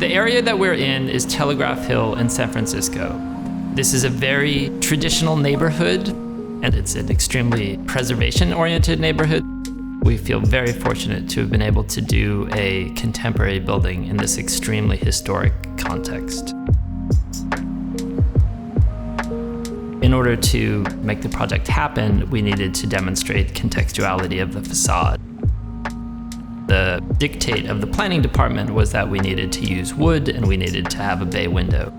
The area that we're in is Telegraph Hill in San Francisco. This is a very traditional neighborhood, and it's an extremely preservation-oriented neighborhood. We feel very fortunate to have been able to do a contemporary building in this extremely historic context. In order to make the project happen, we needed to demonstrate contextuality of the facade. The dictate of the planning department was that we needed to use wood and we needed to have a bay window.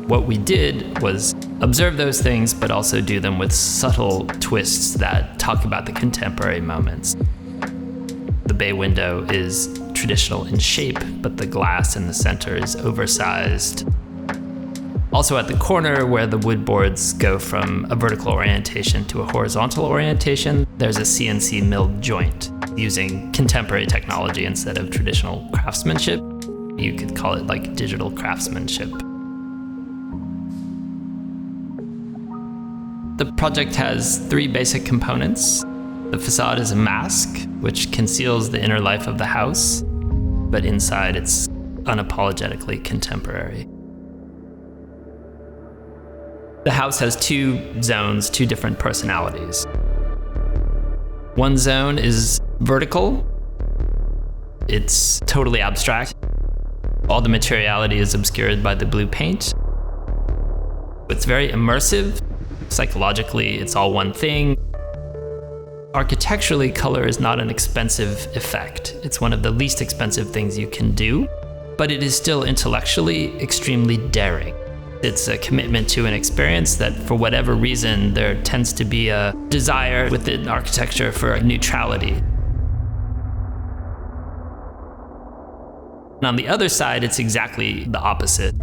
What we did was observe those things, but also do them with subtle twists that talk about the contemporary moments. The bay window is traditional in shape, but the glass in the center is oversized. Also at the corner where the wood boards go from a vertical orientation to a horizontal orientation, there's a CNC milled joint using contemporary technology instead of traditional craftsmanship. You could call it like digital craftsmanship. The project has three basic components. The facade is a mask, which conceals the inner life of the house, but inside it's unapologetically contemporary. The house has two zones, two different personalities. One zone is vertical. It's totally abstract. All the materiality is obscured by the blue paint. It's very immersive. Psychologically, it's all one thing. Architecturally, color is not an expensive effect. It's one of the least expensive things you can do, but it is still intellectually extremely daring. It's a commitment to an experience that, for whatever reason, there tends to be a desire within architecture for neutrality. And on the other side, it's exactly the opposite.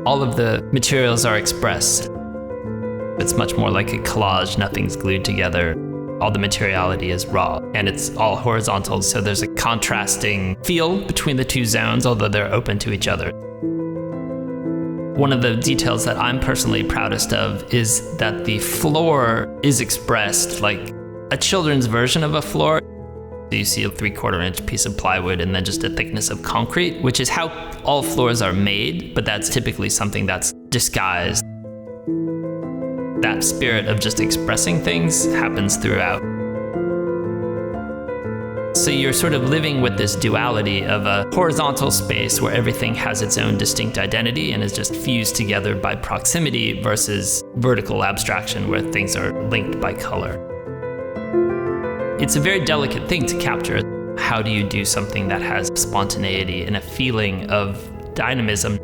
All of the materials are expressed. It's much more like a collage, nothing's glued together. All the materiality is raw, and it's all horizontal, so there's a contrasting feel between the two zones, although they're open to each other. One of the details that I'm personally proudest of is that the floor is expressed like a children's version of a floor. You see a 3/4 inch piece of plywood and then just a thickness of concrete, which is how all floors are made, but that's typically something that's disguised. That spirit of just expressing things happens throughout. So you're sort of living with this duality of a horizontal space where everything has its own distinct identity and is just fused together by proximity versus vertical abstraction where things are linked by color. It's a very delicate thing to capture. How do you do something that has spontaneity and a feeling of dynamism?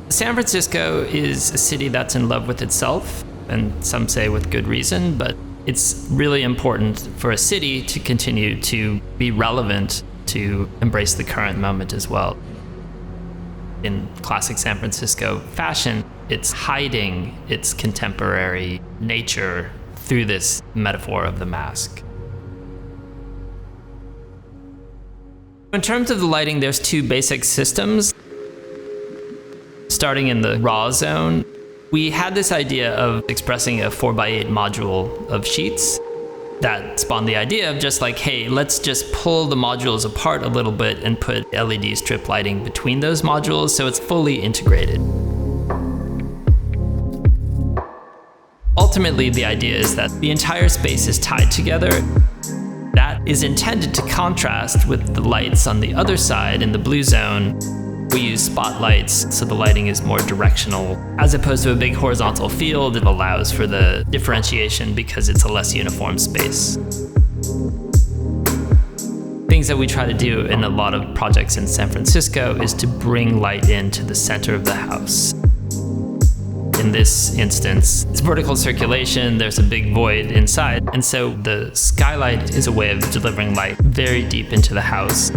San Francisco is a city that's in love with itself, and some say with good reason, but it's really important for a city to continue to be relevant, to embrace the current moment as well. In classic San Francisco fashion, it's hiding its contemporary nature through this metaphor of the mask. In terms of the lighting, there's two basic systems. Starting in the raw zone, we had this idea of expressing a 4x8 module of sheets that spawned the idea of just like, hey, let's just pull the modules apart a little bit and put LED strip lighting between those modules so it's fully integrated. Ultimately, the idea is that the entire space is tied together. That is intended to contrast with the lights on the other side in the blue zone. We use spotlights, so the lighting is more directional. As opposed to a big horizontal field, it allows for the differentiation because it's a less uniform space. Things that we try to do in a lot of projects in San Francisco is to bring light into the center of the house. In this instance, it's vertical circulation, there's a big void inside, and so the skylight is a way of delivering light very deep into the house.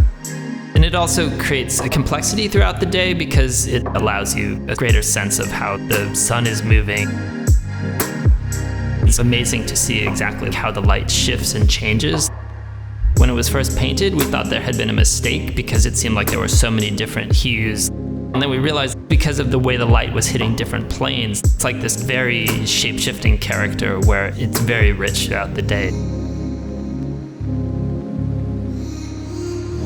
And it also creates a complexity throughout the day because it allows you a greater sense of how the sun is moving. It's amazing to see exactly how the light shifts and changes. When it was first painted, we thought there had been a mistake because it seemed like there were so many different hues. And then we realized because of the way the light was hitting different planes, it's like this very shape-shifting character where it's very rich throughout the day.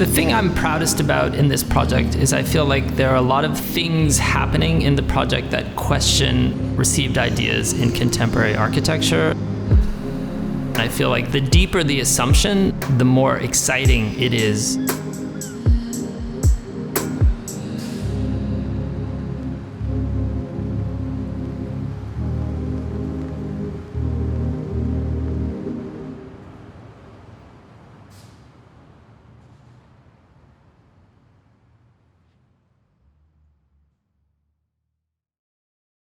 The thing I'm proudest about in this project is I feel like there are a lot of things happening in the project that question received ideas in contemporary architecture. I feel like the deeper the assumption, the more exciting it is